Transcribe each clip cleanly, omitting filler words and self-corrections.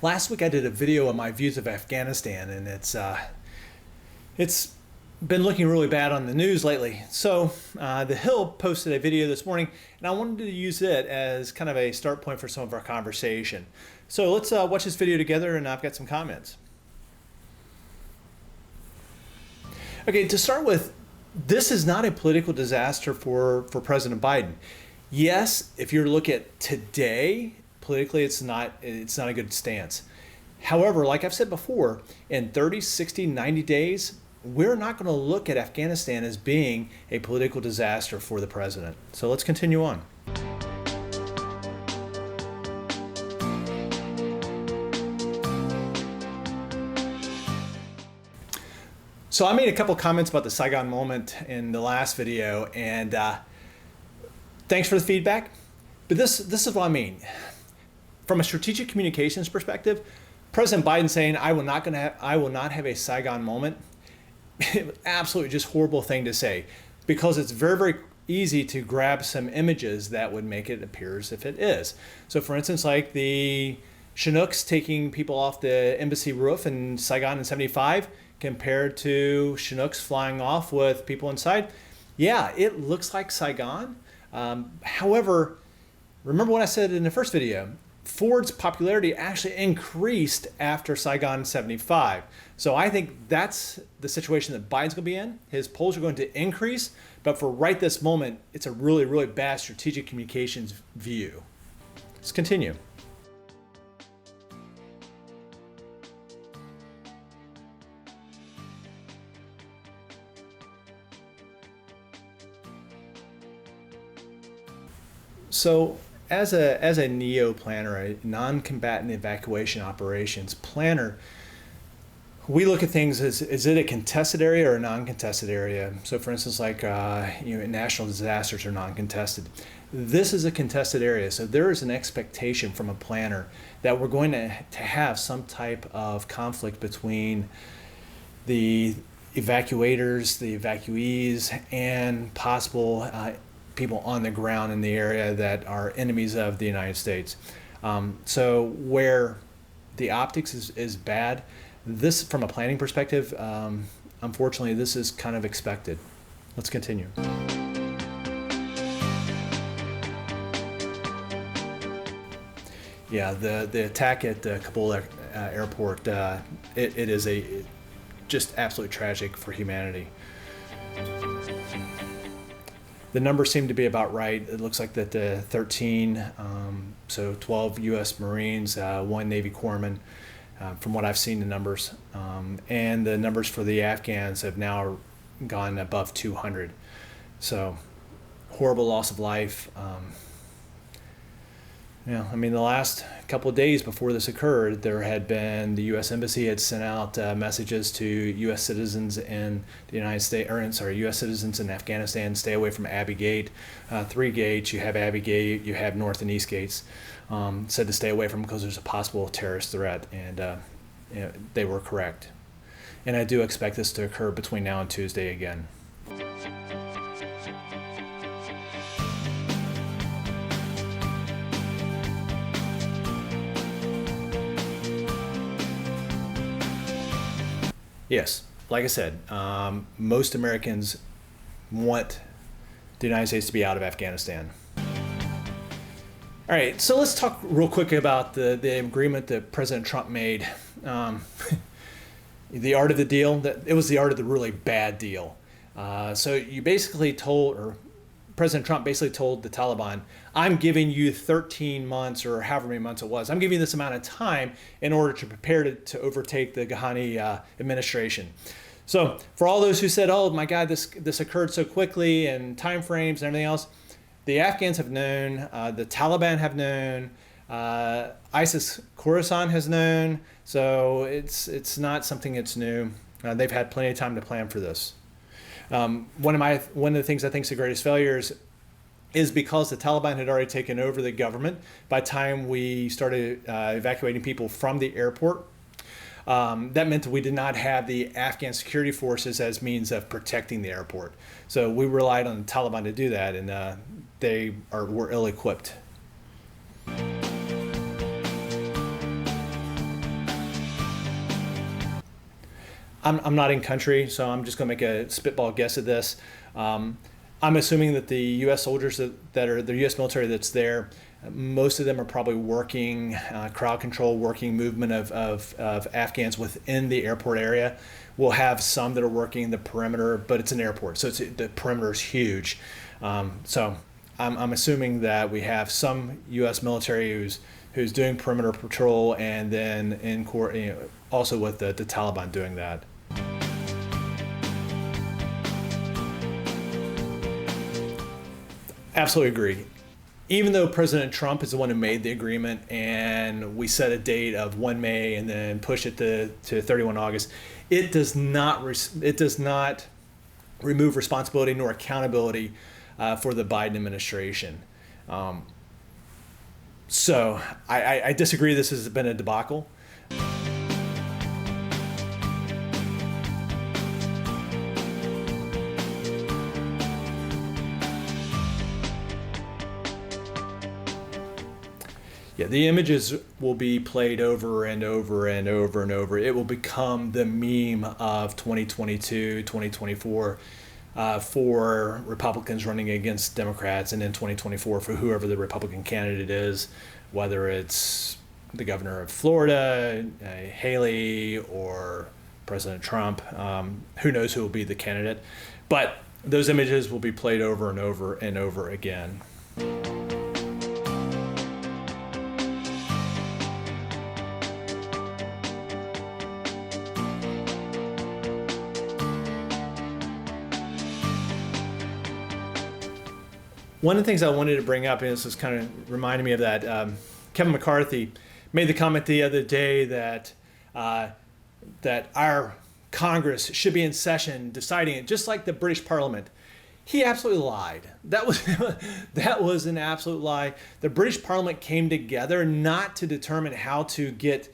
Last week I did a video on my views of Afghanistan, and it's been looking really bad on the news lately. So The Hill posted a video this morning, and I wanted to use it as kind of a start point for some of our conversation. So let's watch this video together, and I've got some comments. Okay, to start with, this is not a political disaster for President Biden. Yes, if you look at today, politically, it's not a good stance. However, like I've said before, in 30, 60, 90 days, we're not going to look at Afghanistan as being a political disaster for the president. So let's continue on. So I made a couple comments about the Siagon moment in the last video, and thanks for the feedback. But this is what I mean. From a strategic communications perspective, President Biden saying, I will not have a Siagon moment, absolutely just horrible thing to say, because it's very, very easy to grab some images that would make it appear as if it is. So for instance, like the Chinooks taking people off the embassy roof in Saigon in 75 compared to Chinooks flying off with people inside. Yeah, it looks like Saigon. However, remember what I said in the first video, Ford's popularity actually increased after Saigon in 75. So I think that's the situation that Biden's going to be in. His polls are going to increase, but for right this moment, it's a really, really bad strategic communications view. Let's continue. So as a NEO planner, a non-combatant evacuation operations planner, we look at things as, is it a contested area or a non-contested area? So for instance, like national disasters are non-contested. This is a contested area, so there is an expectation from a planner that we're going to have some type of conflict between the evacuators, the evacuees, and possible people on the ground in the area that are enemies of the United States. So where the optics is bad, this from a planning perspective, unfortunately, this is kind of expected. Let's continue. Yeah, the attack at Kabul airport, it is just absolutely tragic for humanity. The numbers seem to be about right. It looks like that the 13, so 12 U.S. Marines, 1 Navy corpsman, from what I've seen the numbers. And the numbers for the Afghans have now gone above 200. So horrible loss of life. I mean, the last couple of days before this occurred, there had been, the U.S. Embassy had sent out messages to U.S. citizens in the United States, U.S. citizens in Afghanistan, stay away from Abbey Gate. 3 gates, you have Abbey Gate, you have North and East gates. Said to stay away from them because there's a possible terrorist threat, and they were correct. And I do expect this to occur between now and Tuesday again. Yes, like I said, most Americans want the United States to be out of Afghanistan. All right, so let's talk real quick about the agreement that President Trump made. The art of the deal, it was the art of the really bad deal. So you basically President Trump basically told the Taliban, I'm giving you 13 months or however many months it was. I'm giving you this amount of time in order to prepare to overtake the Ghani administration. So for all those who said, oh my God, this occurred so quickly and time frames and everything else, the Afghans have known, the Taliban have known, ISIS Khorasan has known, so it's not something that's new. They've had plenty of time to plan for this. One of the things I think is the greatest failures is because the Taliban had already taken over the government by the time we started evacuating people from the airport. That meant that we did not have the Afghan security forces as means of protecting the airport. So we relied on the Taliban to do that, and were ill-equipped. I'm not in country, so I'm just going to make a spitball guess at this. I'm assuming that the U.S. soldiers that are the U.S. military that's there, most of them are probably working crowd control, working movement of Afghans within the airport area. We'll have some that are working the perimeter, but it's an airport, so the perimeter is huge. So I'm assuming that we have some U.S. military who's doing perimeter patrol, and then also with the Taliban doing that. Absolutely agree. Even though President Trump is the one who made the agreement, and we set a date of 1 May and then push it to 31 August, it does not remove responsibility nor accountability for the Biden administration. So I disagree. This has been a debacle. Yeah, the images will be played over and over and over and over. It will become the meme of 2022, 2024 for Republicans running against Democrats, and in 2024 for whoever the Republican candidate is, whether it's the governor of Florida, Haley, or President Trump. Who knows who will be the candidate? But those images will be played over and over and over again. One of the things I wanted to bring up, and this is kind of reminding me of that, Kevin McCarthy made the comment the other day that that our Congress should be in session deciding it, just like the British Parliament. He absolutely lied. That was an absolute lie. The British Parliament came together not to determine how to get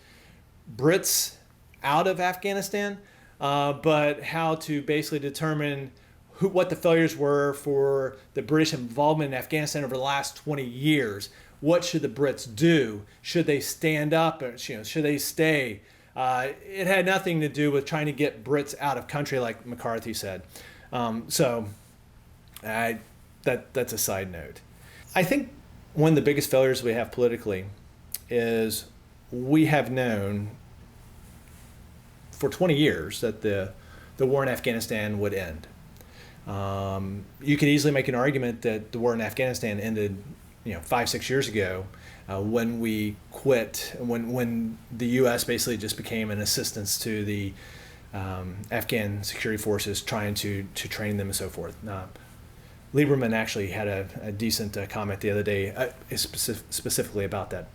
Brits out of Afghanistan, but how to basically determine what the failures were for the British involvement in Afghanistan over the last 20 years. What should the Brits do? Should they stand up? Or, should they stay? It had nothing to do with trying to get Brits out of country, like McCarthy said. So that's a side note. I think one of the biggest failures we have politically is we have known for 20 years that the war in Afghanistan would end. You could easily make an argument that the war in Afghanistan ended, 5-6 years ago, when we quit, when the U.S. basically just became an assistance to the Afghan security forces, trying to train them and so forth. Lichtman actually had a decent comment the other day, specifically about that.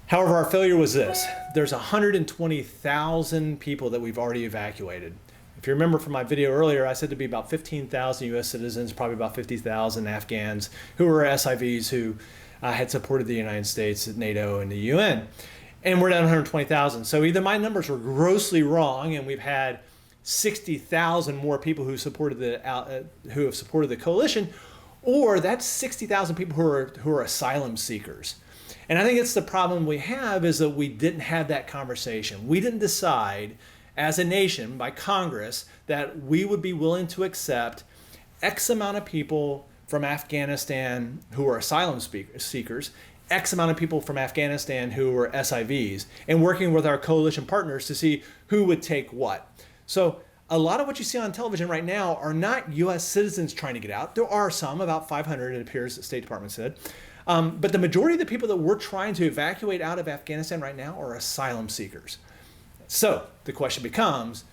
However, our failure was this: there's 120,000 people that we've already evacuated. If you remember from my video earlier, I said there'd be about 15,000 U.S. citizens, probably about 50,000 Afghans who were SIVs who had supported the United States, NATO, and the UN. And we're down 120,000. So either my numbers were grossly wrong, and we've had 60,000 more people who have supported the coalition, or that's 60,000 people who are asylum seekers. And I think it's the problem we have, is that we didn't have that conversation. We didn't decide as a nation by Congress that we would be willing to accept X amount of people from Afghanistan who are asylum seekers, X amount of people from Afghanistan who are SIVs, and working with our coalition partners to see who would take what. So a lot of what you see on television right now are not U.S. citizens trying to get out. There are some, about 500 it appears, the State Department said. But the majority of the people that we're trying to evacuate out of Afghanistan right now are asylum seekers. So the question becomes,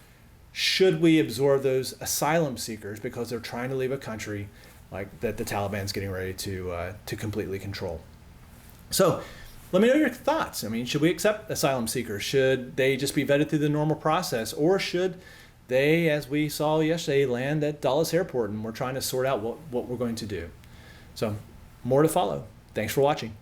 should we absorb those asylum seekers because they're trying to leave a country like that the Taliban's getting ready to completely control? So let me know your thoughts. I mean, should we accept asylum seekers? Should they just be vetted through the normal process? Or should they, as we saw yesterday, land at Dulles Airport, and we're trying to sort out what we're going to do? So more to follow. Thanks for watching.